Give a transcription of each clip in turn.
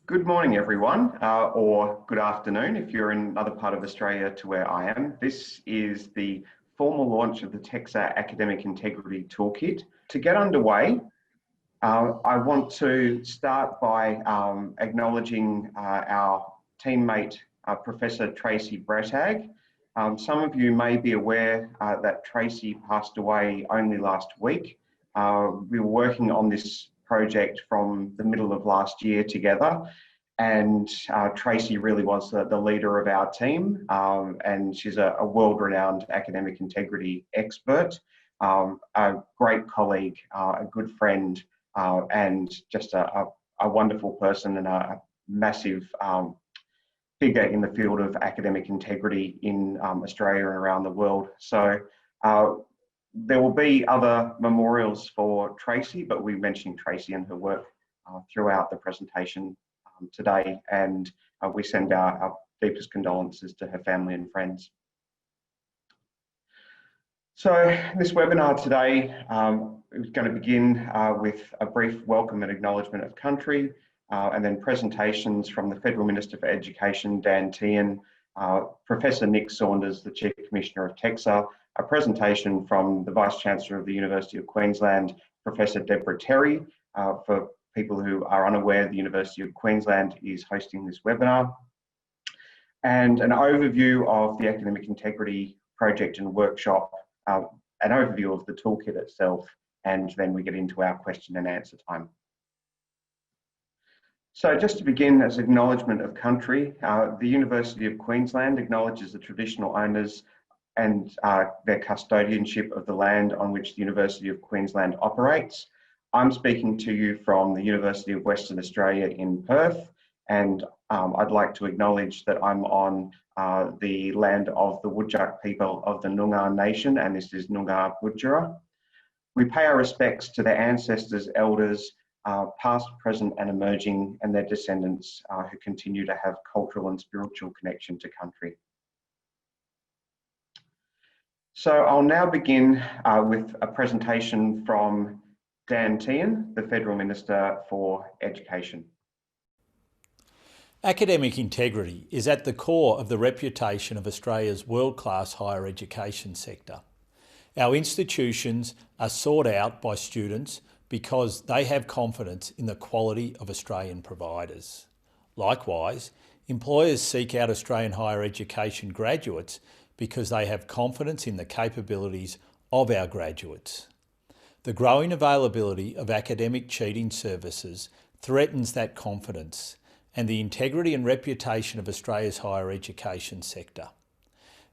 Good morning, everyone, or good afternoon if you're in another part of Australia to where I am. This is the formal launch of the TEQSA Academic Integrity Toolkit. To get underway, I want to start by acknowledging our teammate, Professor Tracy Bretag. Some of you may be aware that Tracy passed away only last week. We were working on this project from the middle of last year together, and Tracy really was the leader of our team, and she's a world-renowned academic integrity expert, a great colleague, a good friend, and just a wonderful person and a massive figure in the field of academic integrity in Australia and around the world. So there will be other memorials for Tracy, but we're mentioning Tracy and her work throughout the presentation today, and we send our deepest condolences to her family and friends. So this webinar today is going to begin with a brief welcome and acknowledgement of country, and then presentations from the Federal Minister for Education, Dan Tehan, Professor Nick Saunders, the Chief Commissioner of TEQSA, a presentation from the Vice-Chancellor of the University of Queensland, Professor Deborah Terry. For people who are unaware, the University of Queensland is hosting this webinar, and an overview of the Academic Integrity Project and Workshop, an overview of the toolkit itself, and then we get into our question and answer time. So just to begin, as acknowledgement of country, the University of Queensland acknowledges the traditional owners and their custodianship of the land on which the University of Queensland operates. I'm speaking to you from the University of Western Australia in Perth, and I'd like to acknowledge that I'm on the land of the Whadjuk people of the Noongar Nation, and this is Noongar Whadjura. We pay our respects to their ancestors, elders, past, present and emerging, and their descendants who continue to have cultural and spiritual connection to country. So I'll now begin with a presentation from Dan Tehan, the Federal Minister for Education. Academic integrity is at the core of the reputation of Australia's world-class higher education sector. Our institutions are sought out by students because they have confidence in the quality of Australian providers. Likewise, employers seek out Australian higher education graduates because they have confidence in the capabilities of our graduates. The growing availability of academic cheating services threatens that confidence and the integrity and reputation of Australia's higher education sector.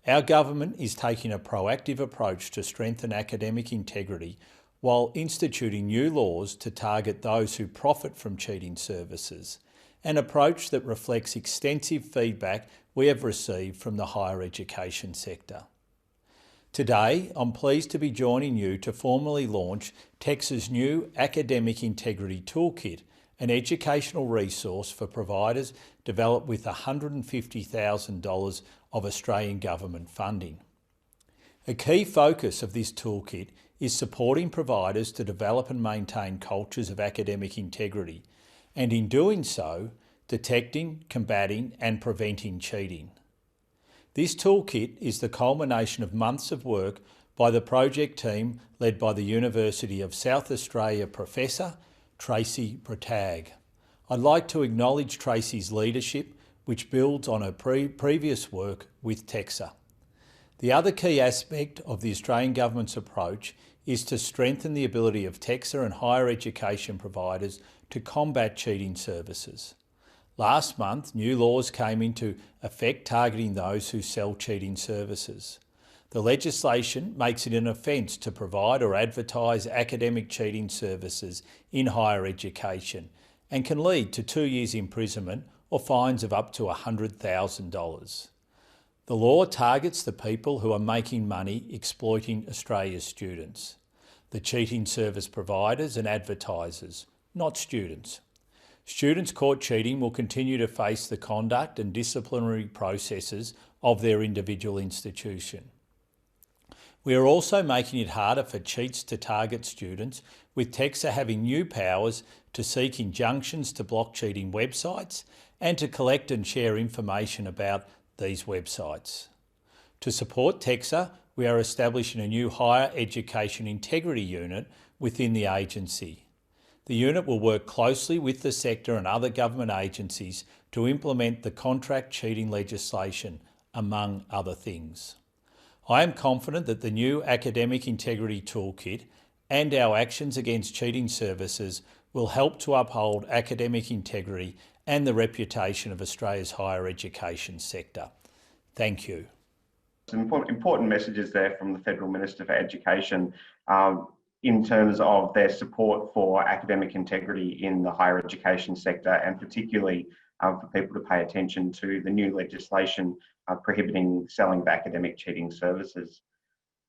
Our government is taking a proactive approach to strengthen academic integrity while instituting new laws to target those who profit from cheating services, an approach that reflects extensive feedback we have received from the higher education sector. Today, I'm pleased to be joining you to formally launch TEQSA's new Academic Integrity Toolkit, an educational resource for providers developed with $150,000 of Australian government funding. A key focus of this toolkit is supporting providers to develop and maintain cultures of academic integrity, and in doing so, detecting, combating and preventing cheating. This toolkit is the culmination of months of work by the project team led by the University of South Australia Professor Tracy Bretag. I'd like to acknowledge Tracy's leadership, which builds on her previous work with TEQSA. The other key aspect of the Australian Government's approach is to strengthen the ability of TEQSA and higher education providers to combat cheating services. Last month, new laws came into effect targeting those who sell cheating services. The legislation makes it an offence to provide or advertise academic cheating services in higher education and can lead to 2 years imprisonment or fines of up to $100,000. The law targets the people who are making money exploiting Australia's students, the cheating service providers and advertisers, not students. Students caught cheating will continue to face the conduct and disciplinary processes of their individual institution. We are also making it harder for cheats to target students, with TEQSA having new powers to seek injunctions to block cheating websites and to collect and share information about these websites. To support TEQSA, we are establishing a new Higher Education Integrity Unit within the agency. The unit will work closely with the sector and other government agencies to implement the contract cheating legislation, among other things. I am confident that the new Academic Integrity Toolkit and our actions against cheating services will help to uphold academic integrity and the reputation of Australia's higher education sector. Thank you. Some important messages there from the Federal Minister for Education in terms of their support for academic integrity in the higher education sector, and particularly for people to pay attention to the new legislation prohibiting selling of academic cheating services.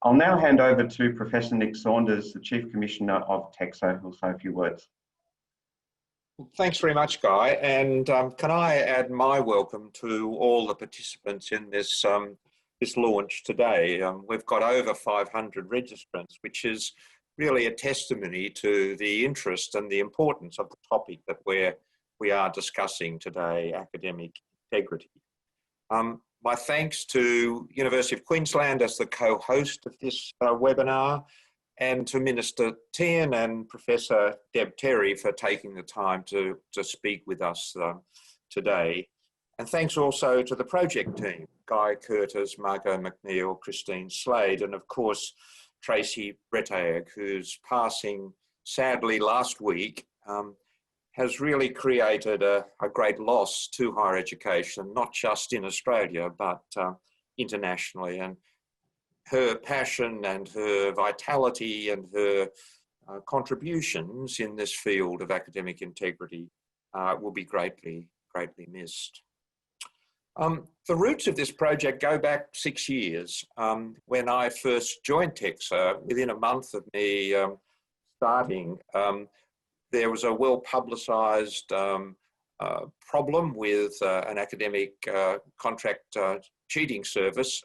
I'll now hand over to Professor Nick Saunders, the Chief Commissioner of TEQSA, who will say a few words. Thanks very much, Guy. And can I add my welcome to all the participants in this launch today. We've got over 500 registrants, which is really a testimony to the interest and the importance of the topic that we are discussing today, academic integrity. My thanks to University of Queensland as the co-host of this webinar, and to Minister Tehan and Professor Deb Terry for taking the time to speak with us today. And thanks also to the project team, Guy Curtis, Margot McNeill, Christine Slade, and of course, Tracy Retag, whose passing sadly last week has really created a great loss to higher education, not just in Australia, but internationally. And her passion and her vitality and her contributions in this field of academic integrity will be greatly missed. The roots of this project go back 6 years. When I first joined TEQSA, within a month of me starting, there was a well-publicised problem with an academic contract cheating service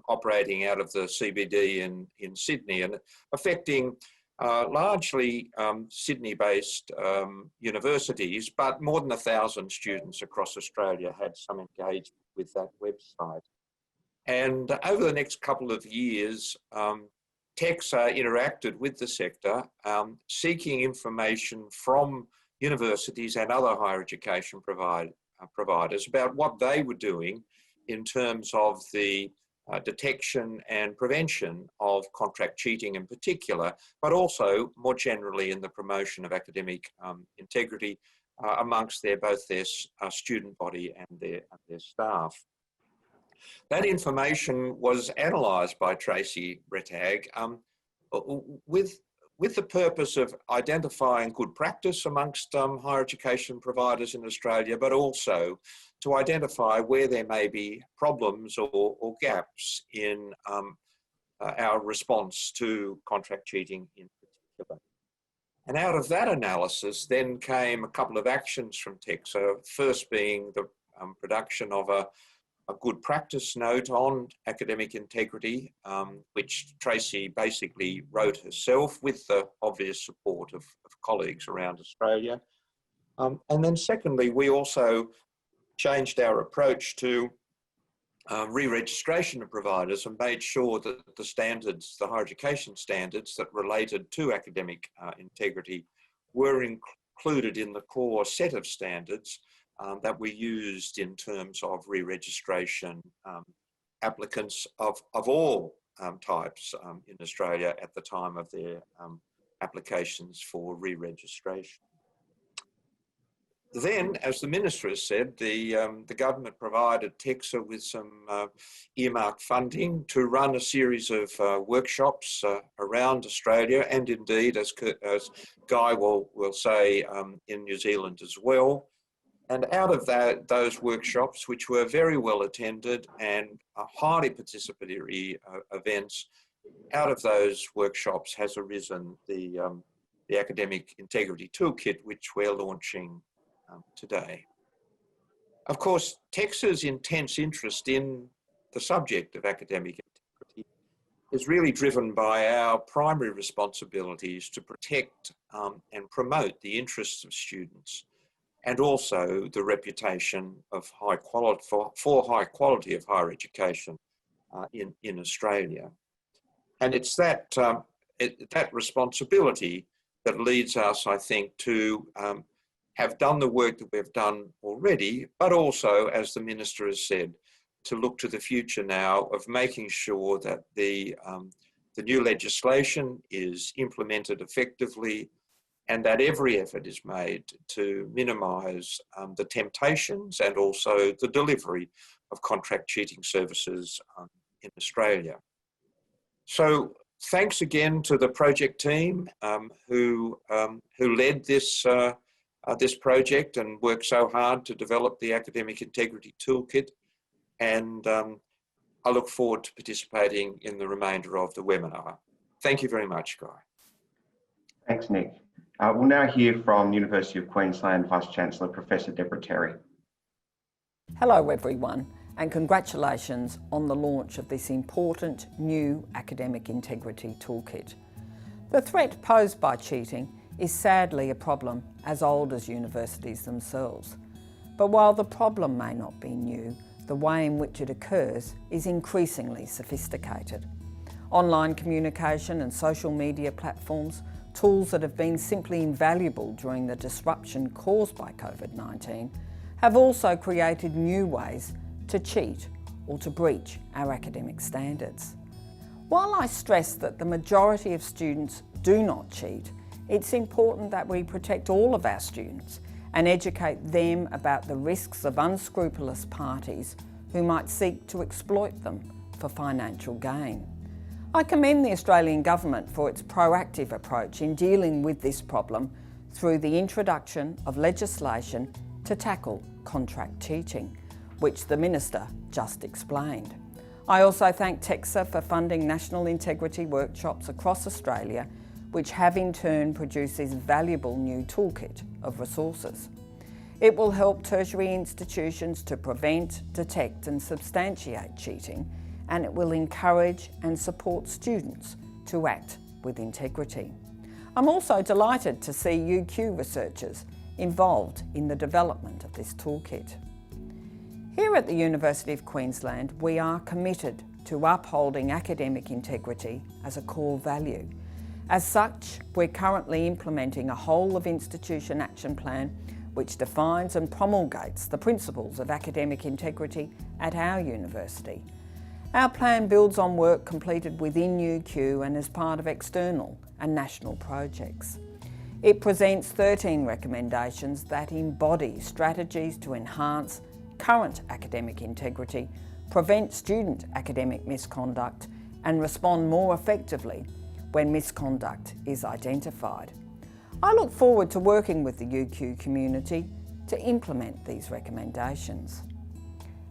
operating out of the CBD in Sydney, and affecting largely Sydney-based universities, but more than 1,000 students across Australia had some engagement with that website. And over the next couple of years, TEQSA interacted with the sector, seeking information from universities and other higher education providers about what they were doing in terms of the detection and prevention of contract cheating in particular, but also more generally in the promotion of academic integrity amongst both their student body and their staff. That information was analysed by Tracy Retag with the purpose of identifying good practice amongst higher education providers in Australia, but also to identify where there may be problems or gaps in our response to contract cheating in particular. And out of that analysis then came a couple of actions from TEQSA, first being the production of a good practice note on academic integrity, which Tracy basically wrote herself with the obvious support of colleagues around Australia. And then secondly, we also changed our approach to re-registration of providers and made sure that the standards, the higher education standards that related to academic integrity were included in the core set of standards that we used in terms of re-registration applicants of all types in Australia at the time of their applications for re-registration. Then, as the Minister has said, the government provided TEQSA with some earmarked funding to run a series of workshops around Australia, and indeed, as Guy will say, in New Zealand as well. And out of those workshops, which were very well attended and highly participatory events, out of those workshops has arisen the Academic Integrity Toolkit, which we're launching today. Of course, TEQSA's intense interest in the subject of academic integrity is really driven by our primary responsibilities to protect and promote the interests of students, and also the reputation of high quality for high quality of higher education in Australia. And it's that that responsibility that leads us, I think, to have done the work that we've done already, but also, as the Minister has said, to look to the future now of making sure that the new legislation is implemented effectively, and that every effort is made to minimise the temptations and also the delivery of contract cheating services in Australia. So thanks again to the project team who led this project and worked so hard to develop the Academic Integrity Toolkit. And I look forward to participating in the remainder of the webinar. Thank you very much, Guy. Thanks, Nick. We'll now hear from University of Queensland Vice-Chancellor, Professor Deborah Terry. Hello everyone, and congratulations on the launch of this important new Academic Integrity Toolkit. The threat posed by cheating is sadly a problem as old as universities themselves. But while the problem may not be new, the way in which it occurs is increasingly sophisticated. Online communication and social media platforms, tools that have been simply invaluable during the disruption caused by COVID-19, have also created new ways to cheat or to breach our academic standards. While I stress that the majority of students do not cheat, it's important that we protect all of our students and educate them about the risks of unscrupulous parties who might seek to exploit them for financial gain. I commend the Australian Government for its proactive approach in dealing with this problem through the introduction of legislation to tackle contract cheating, which the Minister just explained. I also thank TEQSA for funding national integrity workshops across Australia, which have in turn produced this valuable new toolkit of resources. It will help tertiary institutions to prevent, detect and substantiate cheating, and it will encourage and support students to act with integrity. I'm also delighted to see UQ researchers involved in the development of this toolkit. Here at the University of Queensland, we are committed to upholding academic integrity as a core value. As such, we're currently implementing a whole of institution action plan which defines and promulgates the principles of academic integrity at our university. Our plan builds on work completed within UQ and as part of external and national projects. It presents 13 recommendations that embody strategies to enhance current academic integrity, prevent student academic misconduct, and respond more effectively when misconduct is identified. I look forward to working with the UQ community to implement these recommendations.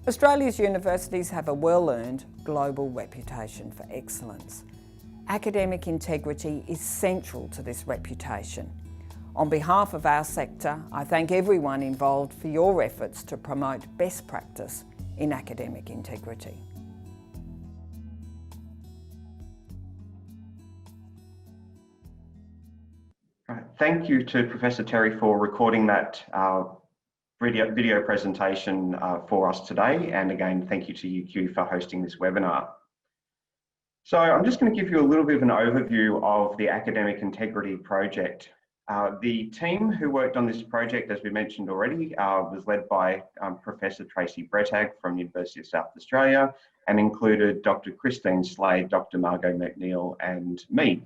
Australia's universities have a well-earned global reputation for excellence. Academic integrity is central to this reputation. On behalf of our sector, I thank everyone involved for your efforts to promote best practice in academic integrity. Thank you to Professor Terry for recording that video presentation for us today. And again, thank you to UQ for hosting this webinar. So I'm just going to give you a little bit of an overview of the Academic Integrity Project. The team who worked on this project, as we mentioned already, was led by Professor Tracy Brettag from University of South Australia and included Dr. Christine Slade, Dr. Margot McNeill and me.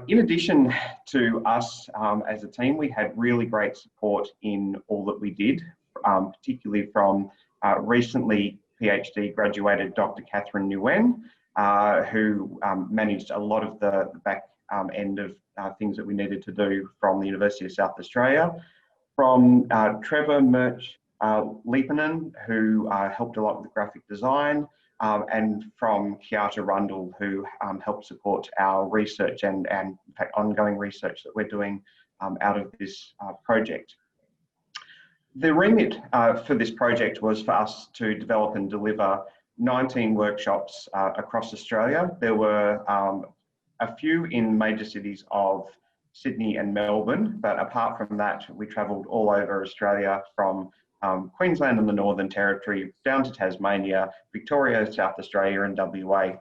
In addition to us as a team, we had really great support in all that we did, particularly from recently PhD graduated Dr. Catherine Nguyen, who managed a lot of the back end of things that we needed to do from the University of South Australia, from Trevor Murch Liepinen, who helped a lot with the graphic design, and from Kiata Rundle, who helped support our research and in fact ongoing research that we're doing out of this project. The remit for this project was for us to develop and deliver 19 workshops across Australia. There were a few in major cities of Sydney and Melbourne, but apart from that, we travelled all over Australia from Queensland and the Northern Territory down to Tasmania, Victoria, South Australia and WA.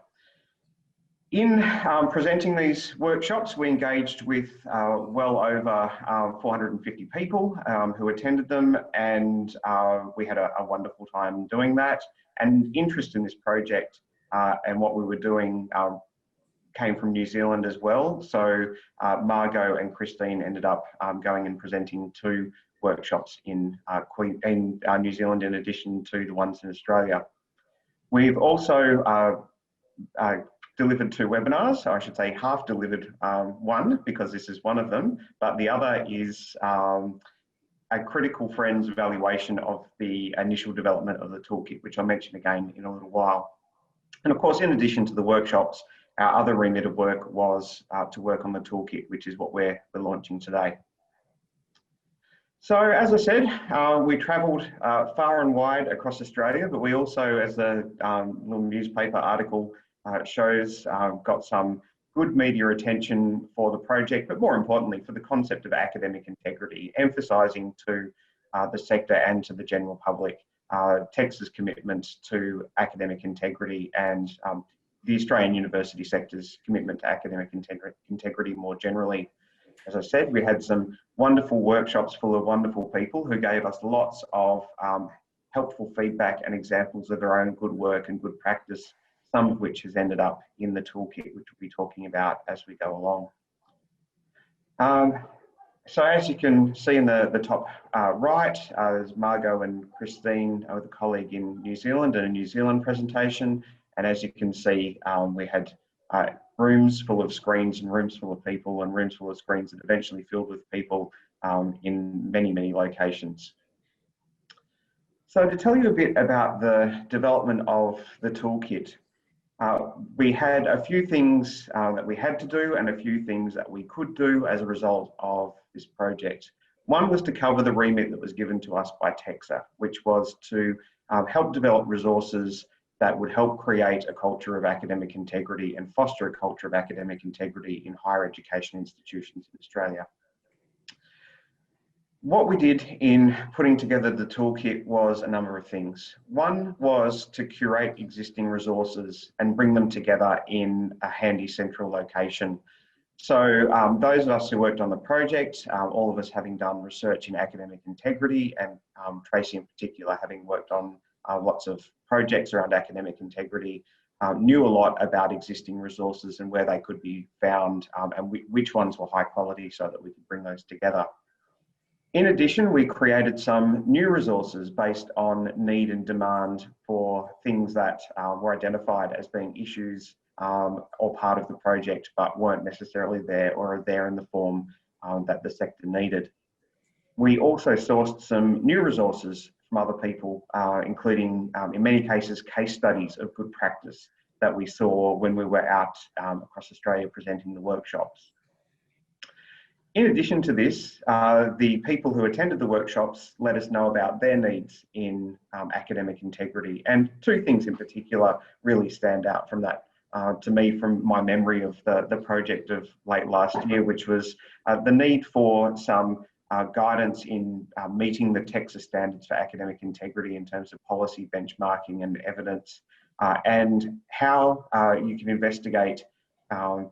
In presenting these workshops, we engaged with well over 450 people who attended them, and we had a wonderful time doing that. And interest in this project and what we were doing came from New Zealand as well. So Margot and Christine ended up going and presenting 2 workshops in New Zealand in addition to the ones in Australia. We've also delivered 2 webinars. I should say half delivered one, because this is one of them, but the other is a critical friends evaluation of the initial development of the toolkit, which I'll mention again in a little while. And of course, in addition to the workshops, our other remit of work was to work on the toolkit, which is what we're launching today. So as I said, we travelled far and wide across Australia, but we also, as the little newspaper article shows, got some good media attention for the project, but more importantly for the concept of academic integrity, emphasising to the sector and to the general public TEQSA's commitment to academic integrity and the Australian university sector's commitment to academic integrity more generally. As I said, we had some wonderful workshops full of wonderful people who gave us lots of helpful feedback and examples of their own good work and good practice, some of which has ended up in the toolkit, which we'll be talking about as we go along. So as you can see in the top right, there's Margot and Christine with a colleague in New Zealand and a New Zealand presentation. And as you can see, we had rooms full of screens and rooms full of people and rooms full of screens that eventually filled with people in many, many locations. So to tell you a bit about the development of the toolkit, we had a few things that we had to do and a few things that we could do as a result of this project. One was to cover the remit that was given to us by TEQSA, which was to help develop resources that would help create a culture of academic integrity and foster a culture of academic integrity in higher education institutions in Australia. What we did in putting together the toolkit was a number of things. One was to curate existing resources and bring them together in a handy central location. So those of us who worked on the project, all of us having done research in academic integrity, and Tracy in particular having worked on lots of projects around academic integrity, knew a lot about existing resources and where they could be found and which ones were high quality so that we could bring those together. In addition, we created some new resources based on need and demand for things that were identified as being issues or part of the project, but weren't necessarily there or are there in the form that the sector needed. We also sourced some new resources from other people, including in many cases, case studies of good practice that we saw when we were out across Australia presenting the workshops. In addition to this, the people who attended the workshops let us know about their needs in academic integrity. And 2 things in particular really stand out from that to me from my memory of the project of late last year, which was the need for some guidance in meeting the TEQSA standards for academic integrity in terms of policy benchmarking and evidence, and how you can investigate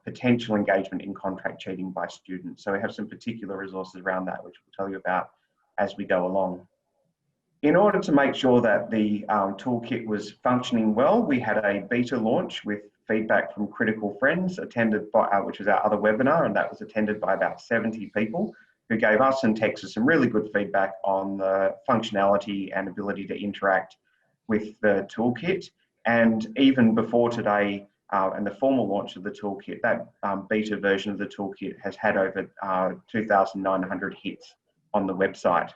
potential engagement in contract cheating by students. So we have some particular resources around that, which we'll tell you about as we go along. In order to make sure that the toolkit was functioning well, we had a beta launch with feedback from critical friends attended by, which was our other webinar, and that was attended by about 70 people who gave us and TEQSA some really good feedback on the functionality and ability to interact with the toolkit. And even before today, and the formal launch of the toolkit, that beta version of the toolkit has had over 2,900 hits on the website.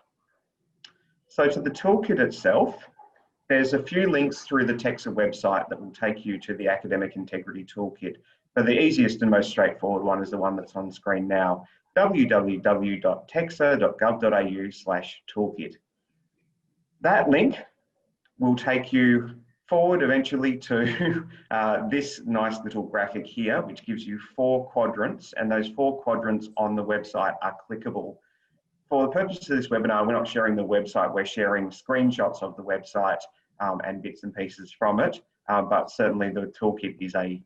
So to the toolkit itself, there's a few links through the TEQSA website that will take you to the Academic Integrity Toolkit. But the easiest and most straightforward one is the one that's on screen now, www.teqsa.gov.au/toolkit. That link will take you forward eventually to this nice little graphic here, which gives you 4 quadrants, and those 4 quadrants on the website are clickable. For the purpose of this webinar, we're not sharing the website, we're sharing screenshots of the website and bits and pieces from it, but certainly the toolkit is a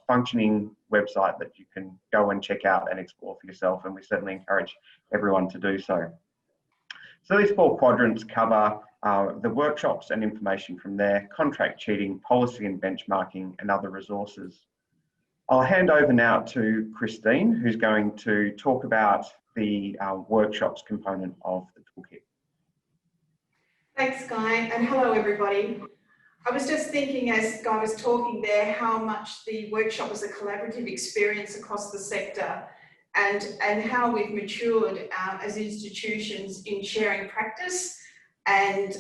functioning website that you can go and check out and explore for yourself, and we certainly encourage everyone to do so. So these 4 quadrants cover the workshops and information from there, contract cheating, policy and benchmarking, and other resources. I'll hand over now to Christine, who's going to talk about the workshops component of the toolkit. Thanks, Guy, and hello, everybody. I was just thinking as Guy was talking there how much the workshop was a collaborative experience across the sector, and how we've matured as institutions in sharing practice and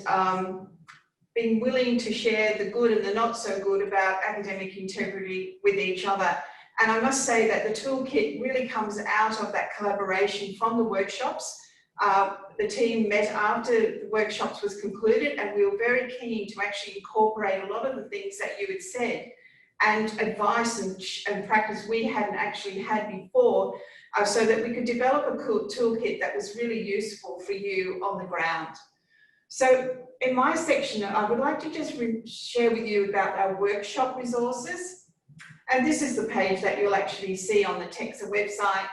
being willing to share the good and the not so good about academic integrity with each other. And I must say that the toolkit really comes out of that collaboration from the workshops. The team met after the workshops was concluded, and we were very keen to actually incorporate a lot of the things that you had said and advice and practice we hadn't actually had before, so that we could develop a toolkit that was really useful for you on the ground. So in my section, I would like to just share with you about our workshop resources. And this is the page that you'll actually see on the TEQSA website.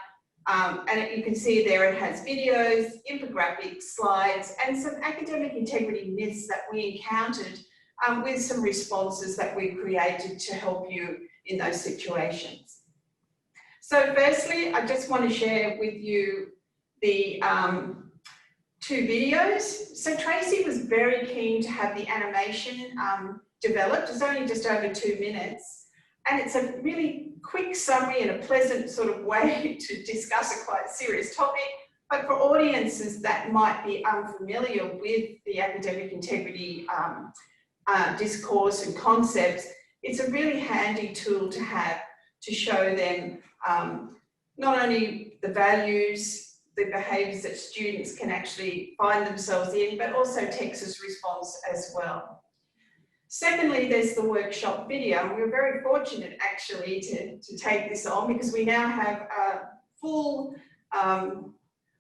And you can see there it has videos, infographics, slides, and some academic integrity myths that we encountered with some responses that we created to help you in those situations. So firstly, I just want to share with you the 2 videos. So Tracy was very keen to have the animation developed. It's only just over 2 minutes. And it's a really quick summary and a pleasant sort of way to discuss a quite serious topic. But for audiences that might be unfamiliar with the academic integrity discourse and concepts, it's a really handy tool to have to show them not only the values, the behaviours that students can actually find themselves in, but also TEQSA's response as well. Secondly, there's the workshop video, and we're very fortunate actually to take this on because we now have a full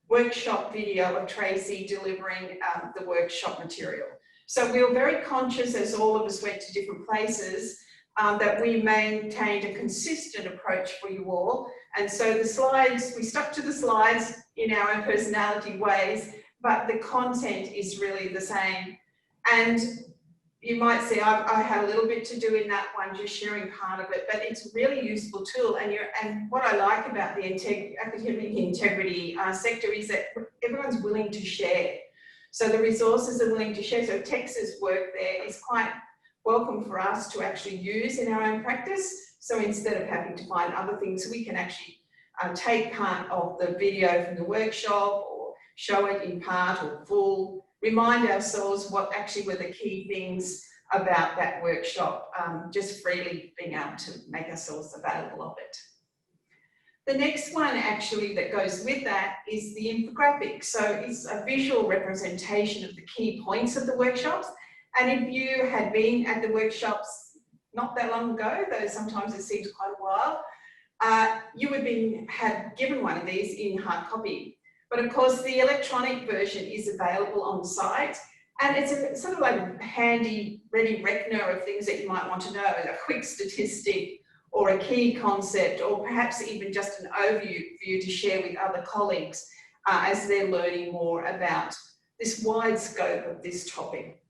workshop video of Tracy delivering the workshop material. So we were very conscious, as all of us went to different places, that we maintained a consistent approach for you all. And so the slides, we stuck to the slides in our own personality ways, but the content is really the same. And you might say I had a little bit to do in that one, just sharing part of it, but it's a really useful tool. And what I like about the academic integrity sector is that everyone's willing to share. So the resources are willing to share. So TEQSA's work there is quite welcome for us to actually use in our own practice. So instead of having to find other things, we can actually take part of the video from the workshop or show it in part or full, remind ourselves what actually were the key things about that workshop, just freely being able to make ourselves available of it. The next one actually that goes with that is the infographic. So it's a visual representation of the key points of the workshops. And if you had been at the workshops not that long ago, though sometimes it seems quite a while, you would have given one of these in hard copy. But of course, the electronic version is available on the site, and it's a sort of like a handy, ready reckoner of things that you might want to know, a quick statistic or a key concept, or perhaps even just an overview for you to share with other colleagues as they're learning more about this wide scope of this topic.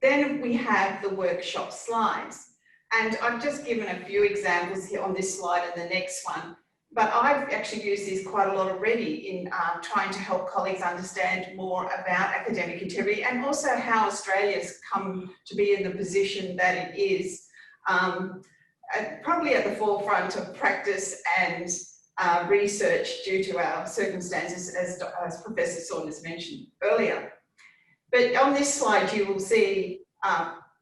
Then we have the workshop slides, and I've just given a few examples here on this slide and the next one. But I've actually used this quite a lot already in trying to help colleagues understand more about academic integrity and also how Australia's come to be in the position that it is, probably at the forefront of practice and research due to our circumstances, as Professor Saunders mentioned earlier. But on this slide, you will see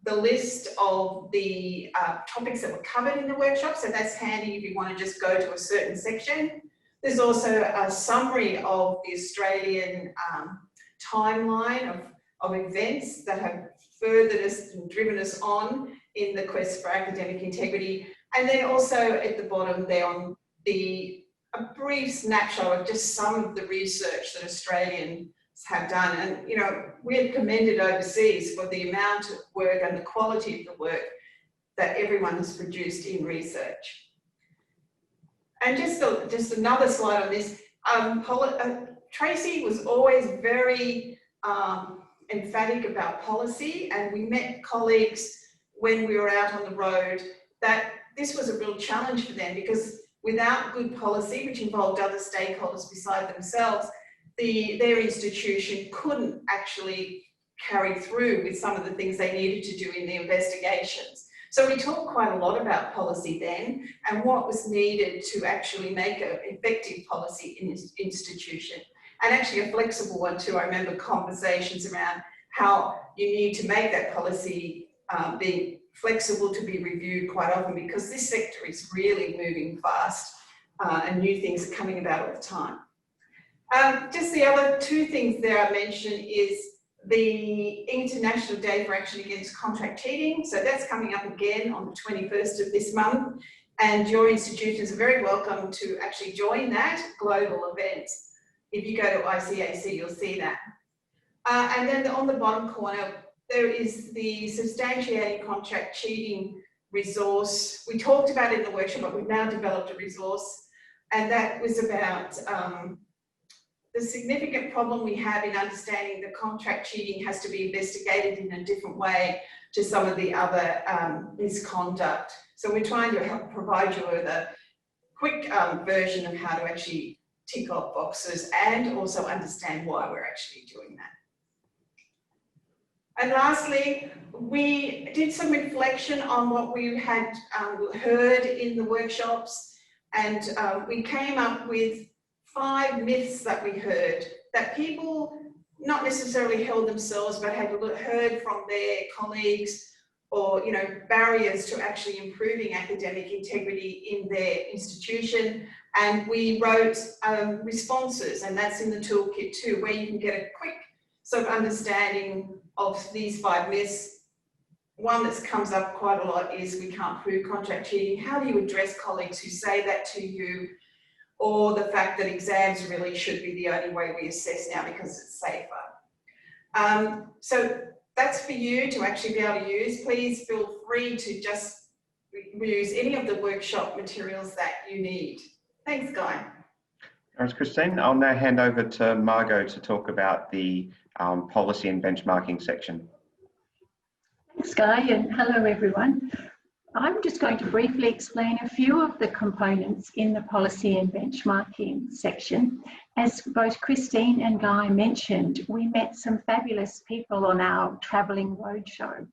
the list of the topics that were covered in the workshop. So that's handy if you want to just go to a certain section. There's also a summary of the Australian timeline of of events that have furthered us and driven us on in the quest for academic integrity. And then also at the bottom there on a brief snapshot of just some of the research that Australians have done. And, you know, we're commended overseas for the amount of work and the quality of the work that everyone has produced in research. And just another slide on this. Tracy was always very emphatic about policy, and we met colleagues when we were out on the road that this was a real challenge for them, because without good policy, which involved other stakeholders beside themselves, their institution couldn't actually carry through with some of the things they needed to do in the investigations. So we talked quite a lot about policy then and what was needed to actually make an effective policy in this institution, and actually a flexible one too. I remember conversations around how you need to make that policy be flexible to be reviewed quite often, because this sector is really moving fast and new things are coming about all the time. Just the other two things there I mentioned is the International Day for Action Against Contract Cheating. So that's coming up again on the 21st of this month, and your institutions are very welcome to actually join that global event. If you go to ICAC, you'll see that. And then on the bottom corner, there is the substantiating contract cheating resource. We talked about it in the workshop, but we've now developed a resource, and that was about the significant problem we have in understanding that contract cheating has to be investigated in a different way to some of the other misconduct. So we're trying to help provide you with a quick version of how to actually tick off boxes and also understand why we're actually doing that. And lastly, we did some reflection on what we had heard in the workshops, and we came up with 5 myths that we heard that people not necessarily held themselves, but had heard from their colleagues, or, you know, barriers to actually improving academic integrity in their institution. And we wrote responses, and that's in the toolkit too, where you can get a quick sort of understanding of these 5 myths. One that comes up quite a lot is we can't prove contract cheating. How do you address colleagues who say that to you? Or the fact that exams really should be the only way we assess now because it's safer. So that's for you to actually be able to use. Please feel free to just use any of the workshop materials that you need. Thanks, Guy. Thanks, Christine. I'll now hand over to Margot to talk about the policy and benchmarking section. Thanks, Guy, and hello, everyone. I'm just going to briefly explain a few of the components in the policy and benchmarking section. As both Christine and Guy mentioned, we met some fabulous people on our travelling roadshow.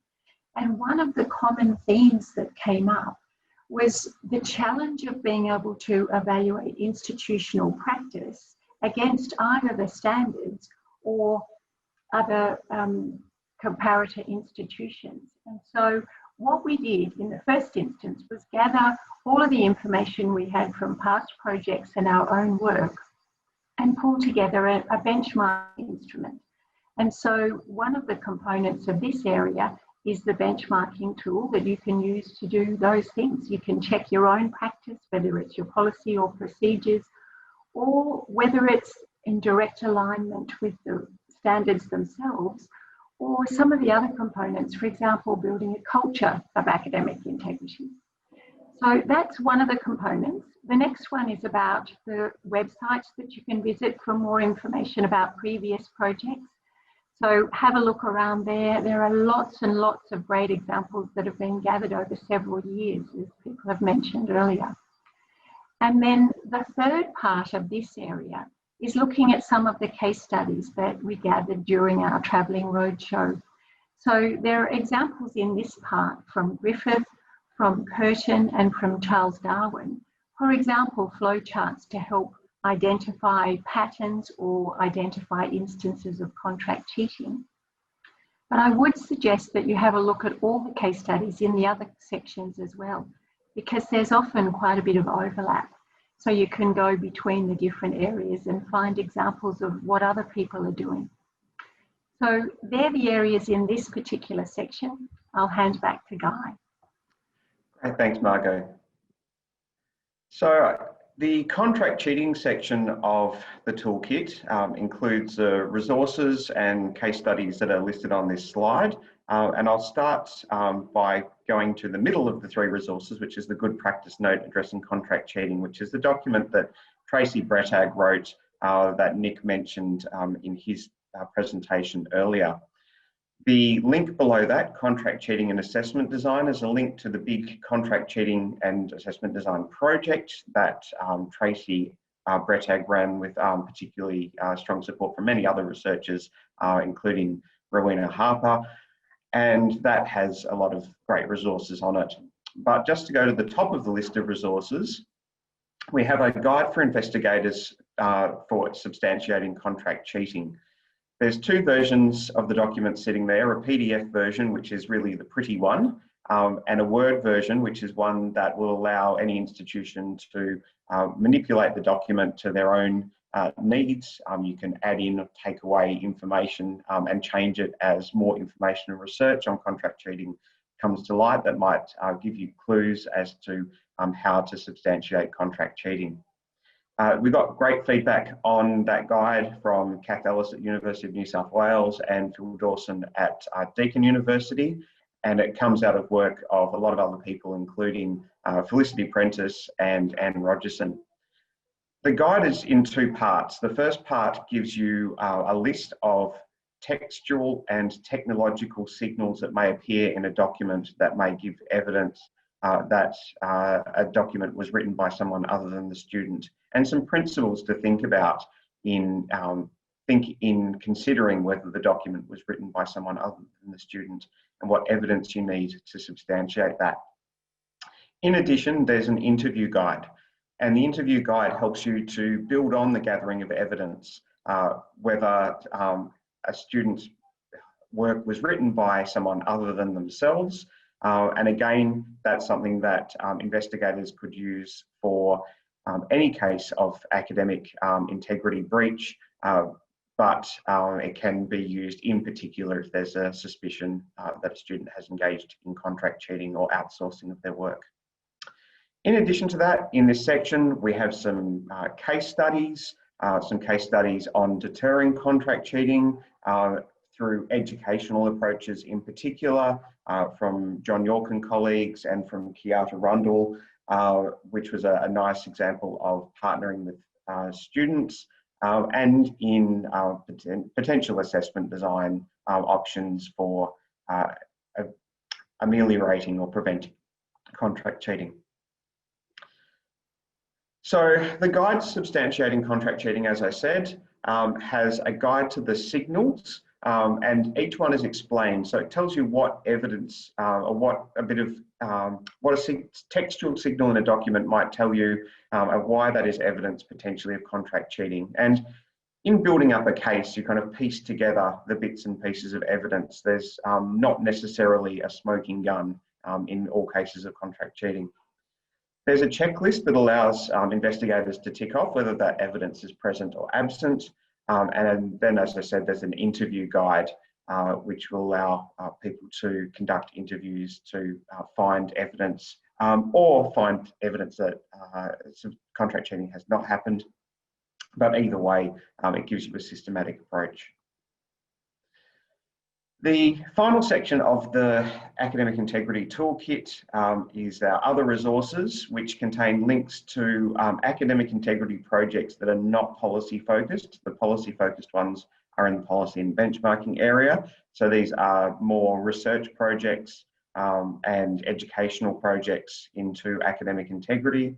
And one of the common themes that came up was the challenge of being able to evaluate institutional practice against either the standards or other comparator institutions. And so what we did in the first instance was gather all of the information we had from past projects and our own work and pull together a benchmarking instrument. And so one of the components of this area is the benchmarking tool that you can use to do those things. You can check your own practice, whether it's your policy or procedures, or whether it's in direct alignment with the standards themselves, or some of the other components, for example, building a culture of academic integrity. So that's one of the components. The next one is about the websites that you can visit for more information about previous projects. So have a look around there. There are lots and lots of great examples that have been gathered over several years, as people have mentioned earlier. And then the third part of this area is looking at some of the case studies that we gathered during our travelling roadshow. So there are examples in this part from Griffith, from Curtin, and from Charles Darwin. For example, flowcharts to help identify patterns or identify instances of contract cheating. But I would suggest that you have a look at all the case studies in the other sections as well, because there's often quite a bit of overlap. So you can go between the different areas and find examples of what other people are doing. So they're the areas in this particular section. I'll hand back to Guy. Great, thanks, Margot. So the contract cheating section of the toolkit includes resources and case studies that are listed on this slide. And I'll start by going to the middle of the three resources, which is the Good Practice Note Addressing Contract Cheating, which is the document that Tracy Brettag wrote that Nick mentioned in his presentation earlier. The link below that, Contract Cheating and Assessment Design, is a link to the big Contract Cheating and Assessment Design project that Tracy Brettag ran with particularly strong support from many other researchers, including Rowena Harper, and that has a lot of great resources on it. But just to go to the top of the list of resources, we have a guide for investigators for substantiating contract cheating. There's two versions of the document sitting there, a PDF version, which is really the pretty one, and a Word version, which is one that will allow any institution to manipulate the document to their own needs. You can add in or take away information and change it as more information and research on contract cheating comes to light that might give you clues as to how to substantiate contract cheating. We got great feedback on that guide from Kath Ellis at University of New South Wales and Phil Dawson at Deakin University, and it comes out of work of a lot of other people, including Felicity Prentice and Anne Rogerson. The guide is in two parts. The first part gives you a list of textual and technological signals that may appear in a document that may give evidence that a document was written by someone other than the student, and some principles to think about in considering whether the document was written by someone other than the student and what evidence you need to substantiate that. In addition, there's an interview guide, and the interview guide helps you to build on the gathering of evidence, whether a student's work was written by someone other than themselves. And again, that's something that investigators could use for any case of academic integrity breach, but it can be used in particular if there's a suspicion that a student has engaged in contract cheating or outsourcing of their work. In addition to that, in this section, we have some case studies on deterring contract cheating through educational approaches in particular, from John York and colleagues and from Kiata Rundle, which was a nice example of partnering with students, and in potential assessment design options for ameliorating or preventing contract cheating. So the guide substantiating contract cheating, as I said, has a guide to the signals, and each one is explained. So it tells you what evidence or what a textual signal in a document might tell you, and why that is evidence potentially of contract cheating. And in building up a case, you kind of piece together the bits and pieces of evidence. There's not necessarily a smoking gun in all cases of contract cheating. There's a checklist that allows investigators to tick off whether that evidence is present or absent. And then, as I said, there's an interview guide, which will allow people to conduct interviews to find evidence or find evidence that contract cheating has not happened. But either way, it gives you a systematic approach. The final section of the Academic Integrity Toolkit is our other resources, which contain links to academic integrity projects that are not policy focused. The policy focused ones are in the policy and benchmarking area. So these are more research projects and educational projects into academic integrity.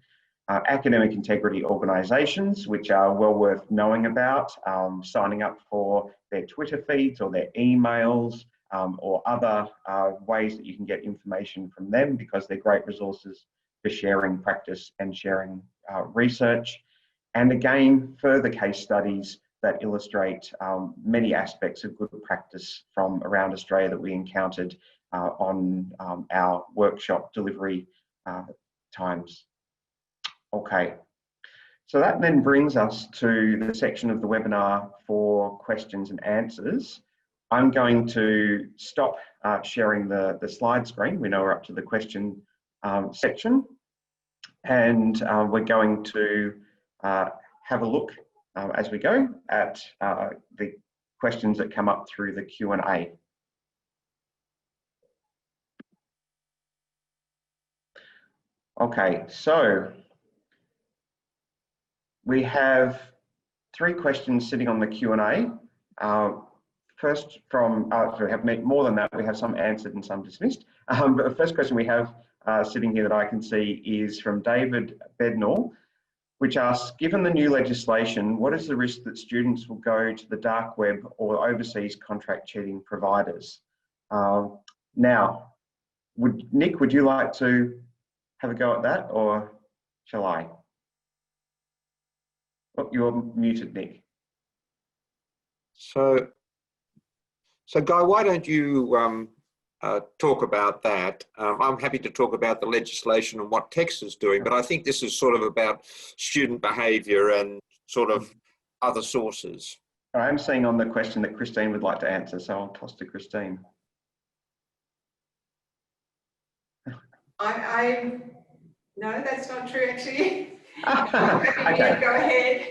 Academic integrity organisations, which are well worth knowing about, signing up for their Twitter feeds or their emails or other ways that you can get information from them, because they're great resources for sharing practice and sharing research. And again, further case studies that illustrate many aspects of good practice from around Australia that we encountered on our workshop delivery times. Okay, so that then brings us to the section of the webinar for questions and answers. I'm going to stop sharing the slide screen. We know we're up to the question section, and we're going to have a look as we go at the questions that come up through the Q&A. Okay, so we have 3 questions sitting on the Q&A. First from, we have more than that, we have some answered and some dismissed. But the first question we have sitting here that I can see is from David Bednall, which asks, given the new legislation, what is the risk that students will go to the dark web or overseas contract cheating providers? Now, Nick, would you like to have a go at that, or shall I? Oh, you're muted, Nick. So Guy, why don't you talk about that? I'm happy to talk about the legislation and what TEQSA is doing, but I think this is sort of about student behaviour and sort of other sources. I'm seeing on the question that Christine would like to answer, so I'll toss to Christine. No, that's not true, actually. Okay. Go ahead.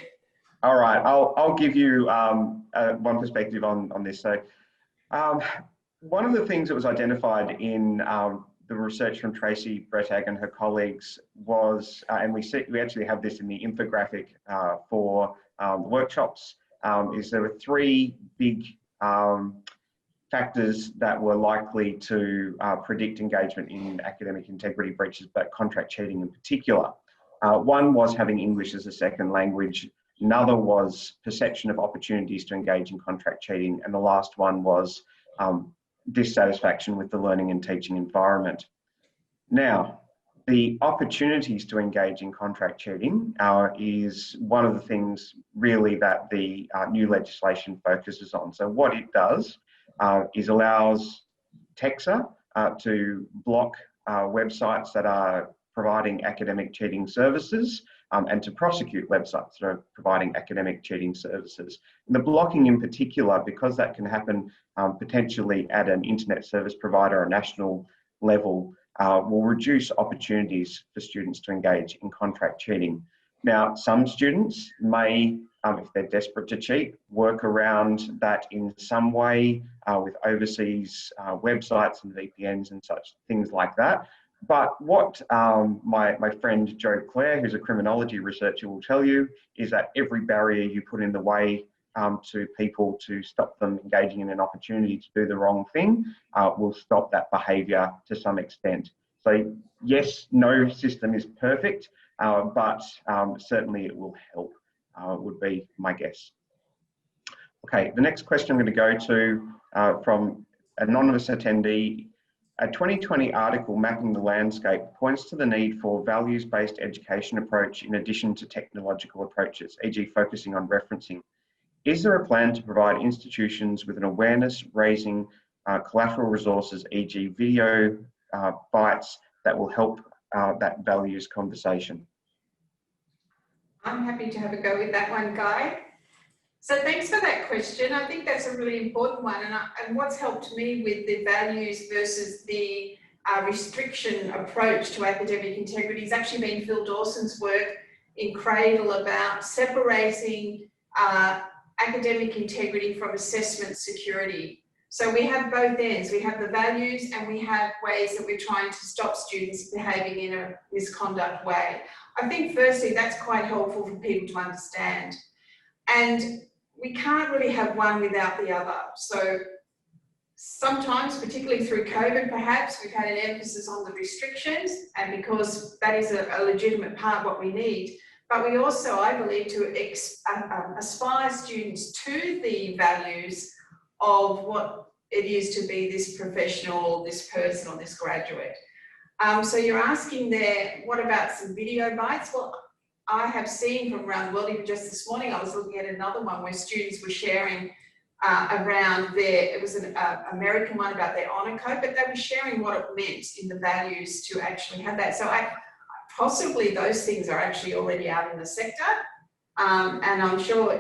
All right, I'll give you one perspective on this. So, one of the things that was identified in the research from Tracy Bretag and her colleagues was, and we actually have this in the infographic for workshops, is there were 3 big factors that were likely to predict engagement in academic integrity breaches, but contract cheating in particular. One was having English as a second language. Another was perception of opportunities to engage in contract cheating. And the last one was dissatisfaction with the learning and teaching environment. Now, the opportunities to engage in contract cheating is one of the things really that the new legislation focuses on. So what it does is allows TEQSA to block websites that are providing academic cheating services and to prosecute websites that are providing academic cheating services. And the blocking in particular, because that can happen potentially at an internet service provider or national level, will reduce opportunities for students to engage in contract cheating. Now, some students may, if they're desperate to cheat, work around that in some way with overseas websites and VPNs and such things like that. But what my friend Joe Clare, who's a criminology researcher, will tell you is that every barrier you put in the way to people to stop them engaging in an opportunity to do the wrong thing will stop that behaviour to some extent. So yes, no system is perfect, but certainly it will help, would be my guess. Okay, the next question I'm going to go to from anonymous attendee. A 2020 article, Mapping the Landscape, points to the need for values-based education approach in addition to technological approaches, e.g. focusing on referencing. Is there a plan to provide institutions with an awareness-raising collateral resources, e.g. video bites that will help that values conversation? I'm happy to have a go with that one, Guy. So thanks for that question. I think that's a really important one. And what's helped me with the values versus the restriction approach to academic integrity has actually been Phil Dawson's work in Cradle about separating academic integrity from assessment security. So we have both ends. We have the values and we have ways that we're trying to stop students behaving in a misconduct way. I think firstly, that's quite helpful for people to understand. And we can't really have one without the other. So sometimes, particularly through COVID, perhaps, we've had an emphasis on the restrictions, and because that is a legitimate part of what we need. But we also, I believe, to aspire students to the values of what it is to be this professional, this person, or this graduate. So you're asking there, what about some video bites? Well, I have seen from around the world, even just this morning, I was looking at another one where students were sharing around it was an American one about their honour code, but they were sharing what it meant in the values to actually have that. So possibly those things are actually already out in the sector. And I'm sure,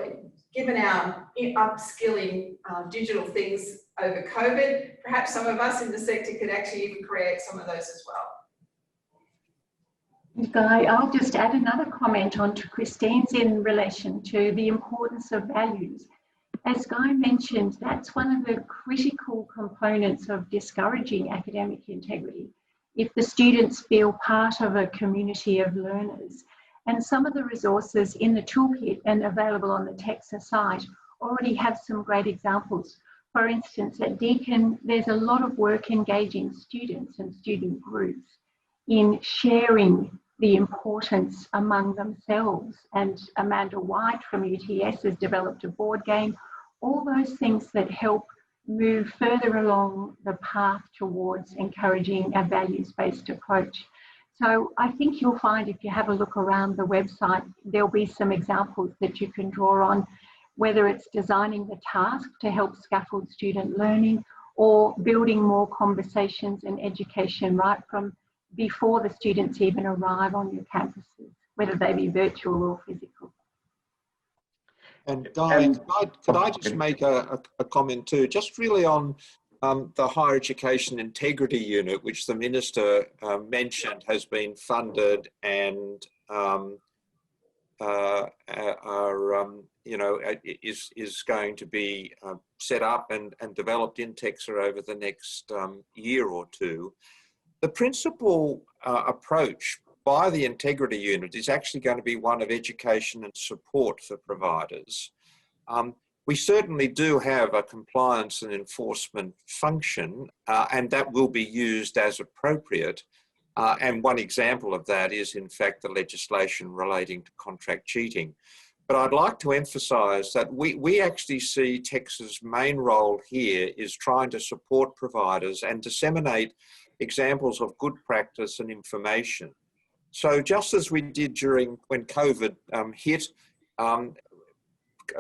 given our upskilling digital things over COVID. Perhaps some of us in the sector could actually even create some of those as well. Guy, I'll just add another comment on to Christine's in relation to the importance of values. As Guy mentioned, that's one of the critical components of discouraging academic integrity. If the students feel part of a community of learners, and some of the resources in the toolkit and available on the TEQSA site already have some great examples. For instance, at Deakin, there's a lot of work engaging students and student groups in sharing the importance among themselves. And Amanda White from UTS has developed a board game, all those things that help move further along the path towards encouraging a values-based approach. So I think you'll find if you have a look around the website, there'll be some examples that you can draw on, whether it's designing the task to help scaffold student learning or building more conversations and education right from before the students even arrive on your campuses, whether they be virtual or physical. And Guy, could I just make a comment too, just really on the Higher Education Integrity Unit, which the Minister mentioned has been funded and is going to be set up and developed in TEQSA over the next year or two. The principal approach by the Integrity Unit is actually going to be one of education and support for providers. We certainly do have a compliance and enforcement function, and that will be used as appropriate. And one example of that is, in fact, the legislation relating to contract cheating. But I'd like to emphasise that we actually see TEQSA's main role here is trying to support providers and disseminate examples of good practice and information. So just as we did when COVID hit,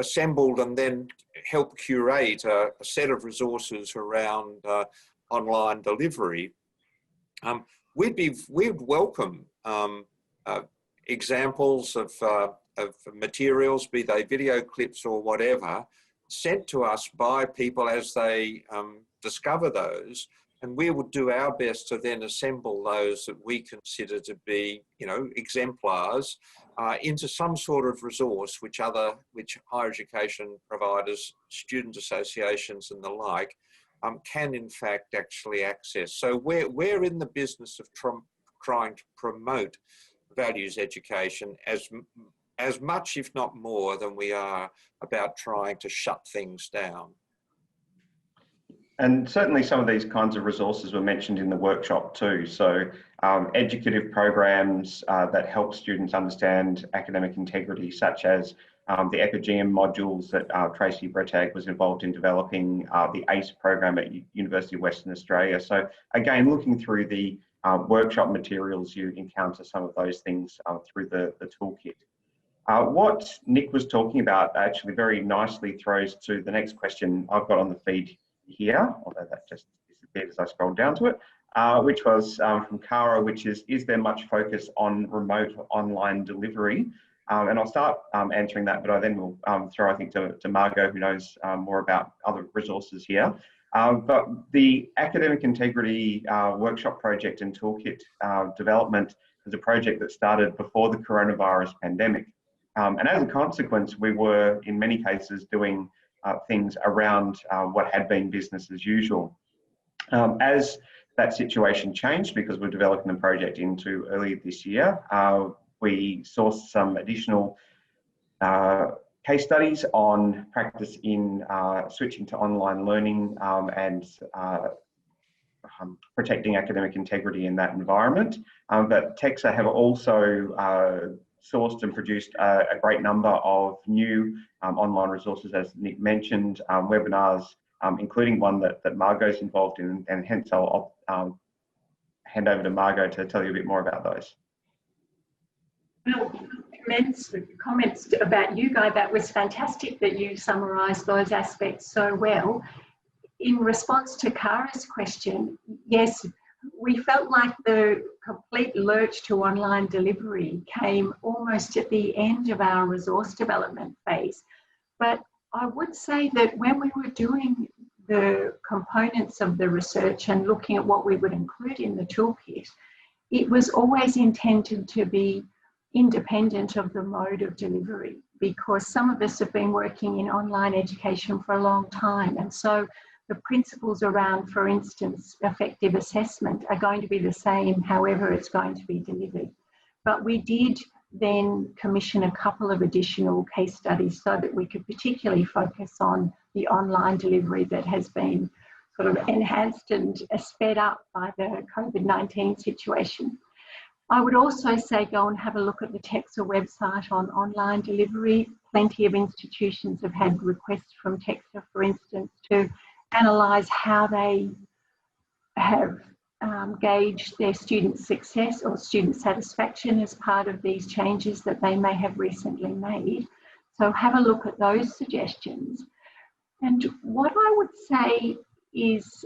assembled and then helped curate a set of resources around online delivery, we'd welcome examples of materials, be they video clips or whatever, sent to us by people as they discover those, and we would do our best to then assemble those that we consider to be, exemplars into some sort of resource which higher education providers, student associations and the like can in fact actually access. So we're in the business of trying to promote values education as much, if not more, than we are about trying to shut things down. And certainly some of these kinds of resources were mentioned in the workshop too. So educative programs that help students understand academic integrity, such as the EpiGM modules that Tracy Bretag was involved in developing, the ACE program at University of Western Australia. So again, looking through the workshop materials, you encounter some of those things through the toolkit. What Nick was talking about actually very nicely throws to the next question I've got on the feed here, although that just disappeared as I scrolled down to it, which was from Cara, which is there much focus on remote online delivery? And I'll start answering that, but I then will throw, I think, to Margot, who knows more about other resources here. But the Academic Integrity Workshop Project and Toolkit development is a project that started before the coronavirus pandemic. And as a consequence, we were, in many cases, doing things around what had been business as usual. As that situation changed, because we're developing the project into early this year, we sourced some additional case studies on practice in switching to online learning and protecting academic integrity in that environment. But TEQSA have also sourced and produced a great number of new online resources, as Nick mentioned, webinars, including one that Margot's involved in, and hence I'll hand over to Margot to tell you a bit more about those. Well, comments about you, Guy. That was fantastic that you summarised those aspects so well. In response to Cara's question, yes, we felt like the complete lurch to online delivery came almost at the end of our resource development phase. But I would say that when we were doing the components of the research and looking at what we would include in the toolkit, it was always intended to be independent of the mode of delivery, because some of us have been working in online education for a long time, and so the principles around, for instance, effective assessment are going to be the same however it's going to be delivered. But we did then commission a couple of additional case studies so that we could particularly focus on the online delivery that has been sort of enhanced and sped up by the COVID-19 situation. I would also say go and have a look at the TEQSA website on online delivery. Plenty of institutions have had requests from TEQSA, for instance, to analyse how they have gauged their student success or student satisfaction as part of these changes that they may have recently made. So have a look at those suggestions. And what I would say is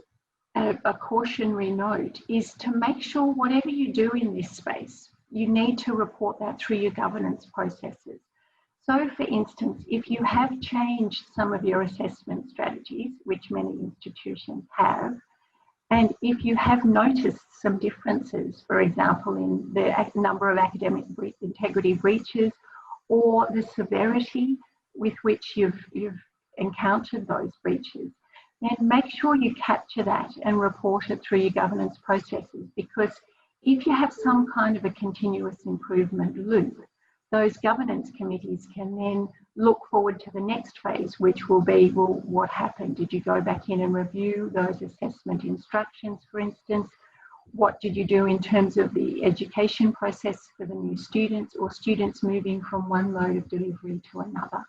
a cautionary note is to make sure whatever you do in this space, you need to report that through your governance processes. So for instance, if you have changed some of your assessment strategies, which many institutions have, and if you have noticed some differences, for example, in the number of academic integrity breaches or the severity with which you've encountered those breaches, then make sure you capture that and report it through your governance processes, because if you have some kind of a continuous improvement loop, those governance committees can then look forward to the next phase, which will be, well, what happened? Did you go back in and review those assessment instructions, for instance? What did you do in terms of the education process for the new students or students moving from one mode of delivery to another?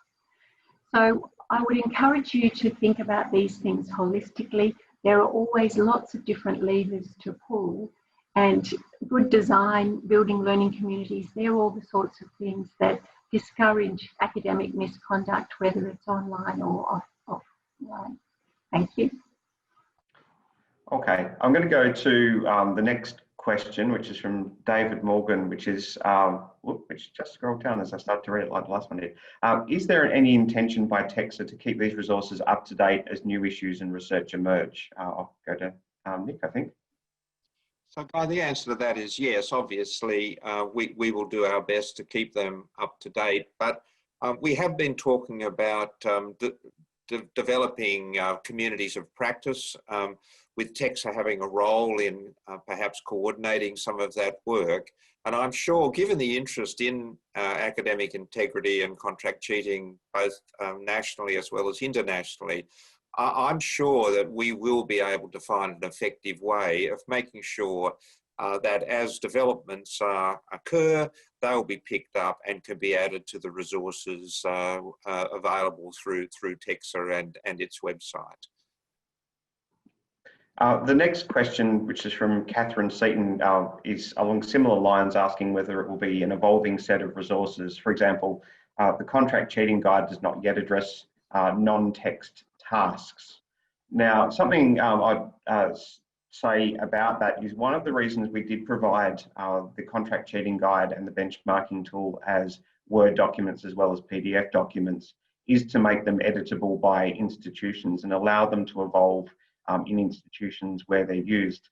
So I would encourage you to think about these things holistically. There are always lots of different levers to pull, and good design, building learning communities, they're all the sorts of things that discourage academic misconduct, whether it's online or offline. Thank you. Okay, I'm going to go to the next question, which is from David Morgan, which is, which just scrolled down as I started to read it like the last one did. Is there any intention by TEQSA to keep these resources up to date as new issues and research emerge? I'll go to Nick, I think. So, Guy, the answer to that is yes. Obviously, we will do our best to keep them up to date, but we have been talking about developing communities of practice, with TEQSA having a role in perhaps coordinating some of that work. And I'm sure, given the interest in academic integrity and contract cheating, both nationally as well as internationally, I'm sure that we will be able to find an effective way of making sure that as developments occur, they'll be picked up and can be added to the resources available through TEQSA and its website. The next question, which is from Catherine Seaton, is along similar lines, asking whether it will be an evolving set of resources. For example, the contract cheating guide does not yet address non-text tasks. Now, something I'd say about that is one of the reasons we did provide the contract cheating guide and the benchmarking tool as Word documents as well as PDF documents is to make them editable by institutions and allow them to evolve in institutions where they're used,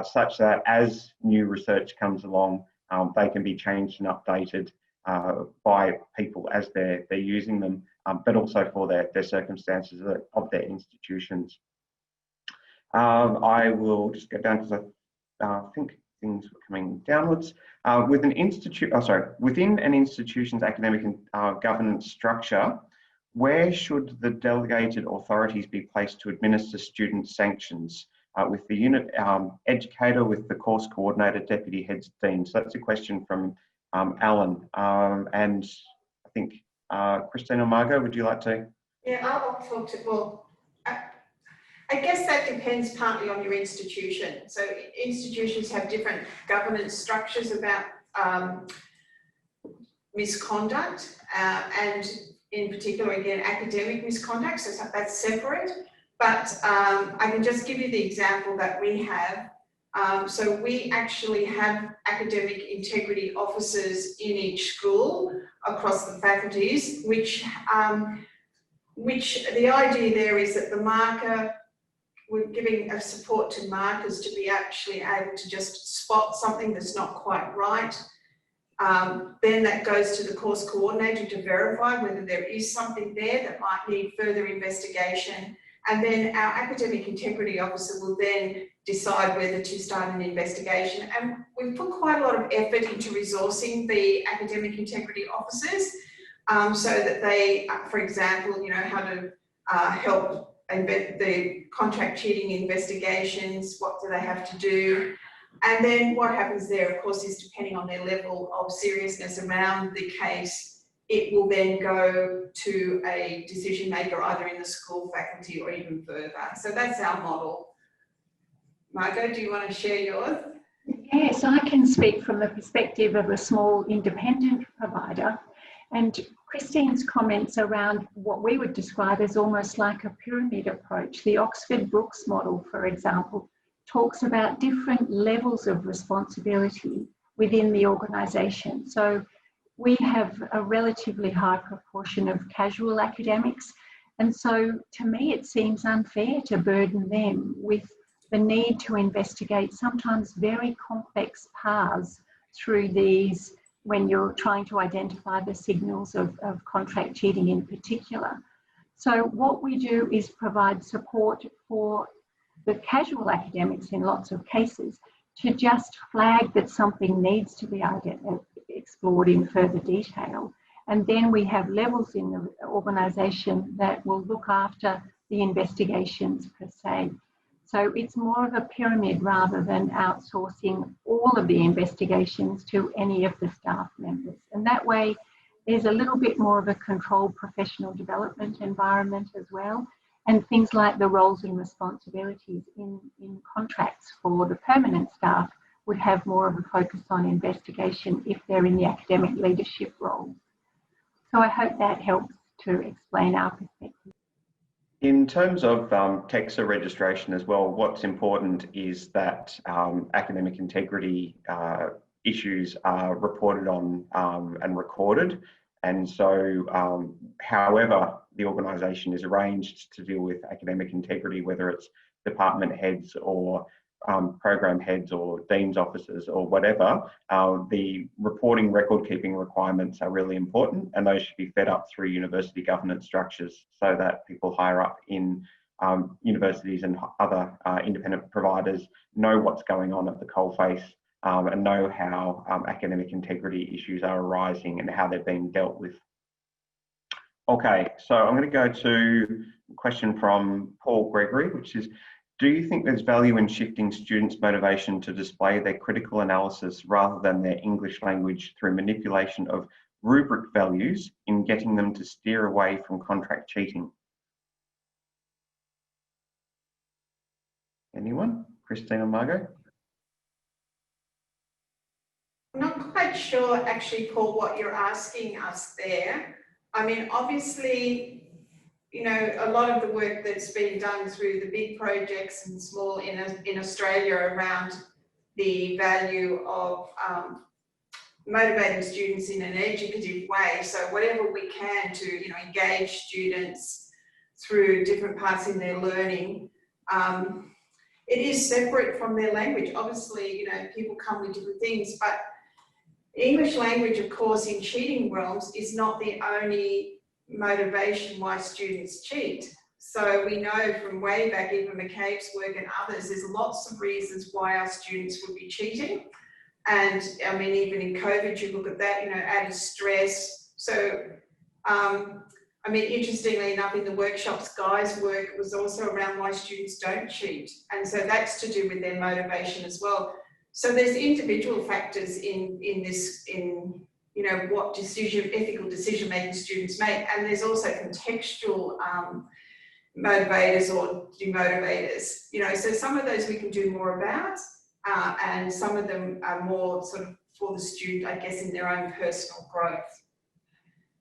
such that as new research comes along, they can be changed and updated by people as they're using them, but also for their circumstances of their institutions. I will just go down because I think things were coming downwards. Within an institution's academic and governance structure, where should the delegated authorities be placed to administer student sanctions? With the unit educator, with the course coordinator, deputy heads, dean. So that's a question from Alan. And I think Christine or Margot, would you like to? Yeah, I'll talk to, well, I guess that depends partly on your institution. So institutions have different governance structures about misconduct and in particular, again, academic misconduct, so that's separate. But I can just give you the example that we have. So we actually have academic integrity officers in each school across the faculties, which the idea there is that the marker we're giving a support to markers to be actually able to just spot something that's not quite right. Then that goes to the course coordinator to verify whether there is something there that might need further investigation. And then our academic integrity officer will then decide whether to start an investigation. And we've put quite a lot of effort into resourcing the academic integrity officers so that they, for example, you know, how to help the contract cheating investigations, what do they have to do. And then what happens there, of course, is depending on their level of seriousness around the case, it will then go to a decision maker either in the school, faculty, or even further. So that's our model. Margot, do you want to share yours? Yes, I can speak from the perspective of a small independent provider. And Christine's comments around what we would describe as almost like a pyramid approach. The Oxford Brooks model, for example, talks about different levels of responsibility within the organisation. So we have a relatively high proportion of casual academics. And so to me, it seems unfair to burden them with the need to investigate sometimes very complex paths through these when you're trying to identify the signals of contract cheating in particular. So what we do is provide support for the casual academics in lots of cases to just flag that something needs to be explored in further detail. And then we have levels in the organisation that will look after the investigations per se. So it's more of a pyramid rather than outsourcing all of the investigations to any of the staff members. And that way, there's a little bit more of a controlled professional development environment as well. And things like the roles and responsibilities in contracts for the permanent staff would have more of a focus on investigation if they're in the academic leadership role. So I hope that helps to explain our perspective. In terms of TEQSA registration as well, what's important is that academic integrity issues are reported on and recorded. And so however the organisation is arranged to deal with academic integrity, whether it's department heads or program heads or dean's officers or whatever, the reporting record keeping requirements are really important, and those should be fed up through university governance structures so that people higher up in universities and other independent providers know what's going on at the coalface and know how academic integrity issues are arising and how they're being dealt with. Okay, so I'm going to go to a question from Paul Gregory, which is, do you think there's value in shifting students' motivation to display their critical analysis rather than their English language through manipulation of rubric values in getting them to steer away from contract cheating? Anyone? Christine or Margot? I'm not quite sure, actually, Paul, what you're asking us there. I mean, obviously, you know, a lot of the work that's been done through the big projects and small in Australia around the value of motivating students in an educative way. So whatever we can to, you know, engage students through different parts in their learning, it is separate from their language. Obviously, you know, people come with different things, but English language, of course, in cheating realms is not the only motivation why students cheat. So we know from way back, even McCabe's work and others, there's lots of reasons why our students would be cheating. And I mean, even in COVID, you look at that, you know, added stress. So, I mean, interestingly enough, in the workshops, Guy's work was also around why students don't cheat. And so that's to do with their motivation as well. So there's individual factors in you know, what ethical decision making students make, and there's also contextual motivators or demotivators. You know, so some of those we can do more about, and some of them are more sort of for the student, I guess, in their own personal growth.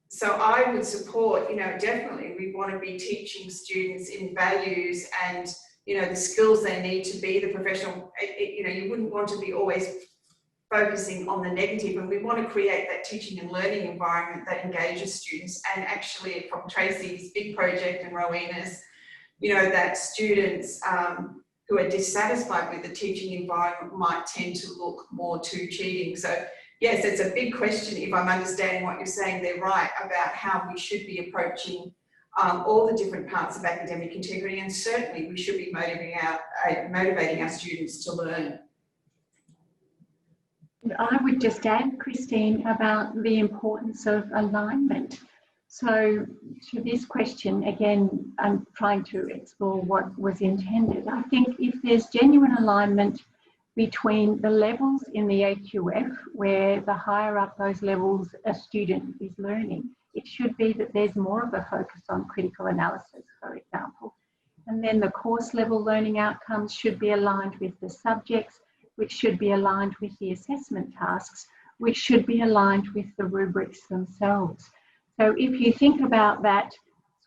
So I would support, you know, definitely we want to be teaching students in values and, you know, the skills they need to be the professional. You know, you wouldn't want to be always focusing on the negative, and we want to create that teaching and learning environment that engages students. And actually from Tracy's big project and Rowena's, you know, that students who are dissatisfied with the teaching environment might tend to look more to cheating. So yes, it's a big question. If I'm understanding what you're saying, they're right about how we should be approaching all the different parts of academic integrity, and certainly we should be motivating our students to learn. I would just add, Christine, about the importance of alignment. So to this question, again, I'm trying to explore what was intended. I think if there's genuine alignment between the levels in the AQF, where the higher up those levels a student is learning, it should be that there's more of a focus on critical analysis, for example. And then the course level learning outcomes should be aligned with the subjects, which should be aligned with the assessment tasks, which should be aligned with the rubrics themselves. So if you think about that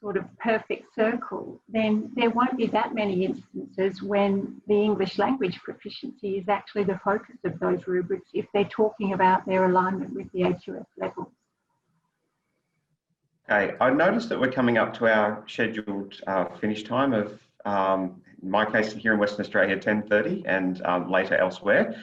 sort of perfect circle, then there won't be that many instances when the English language proficiency is actually the focus of those rubrics if they're talking about their alignment with the AQF levels. Okay, I noticed that we're coming up to our scheduled finish time of, in my case here in Western Australia, 10:30, and later elsewhere.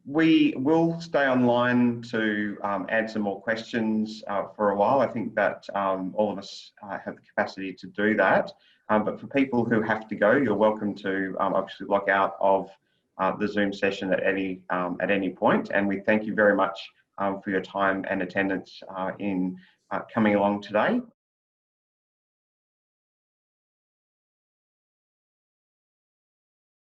We will stay online to answer more questions for a while. I think that all of us have the capacity to do that. But for people who have to go, you're welcome to obviously log out of the Zoom session at any point. And we thank you very much for your time and attendance in coming along today.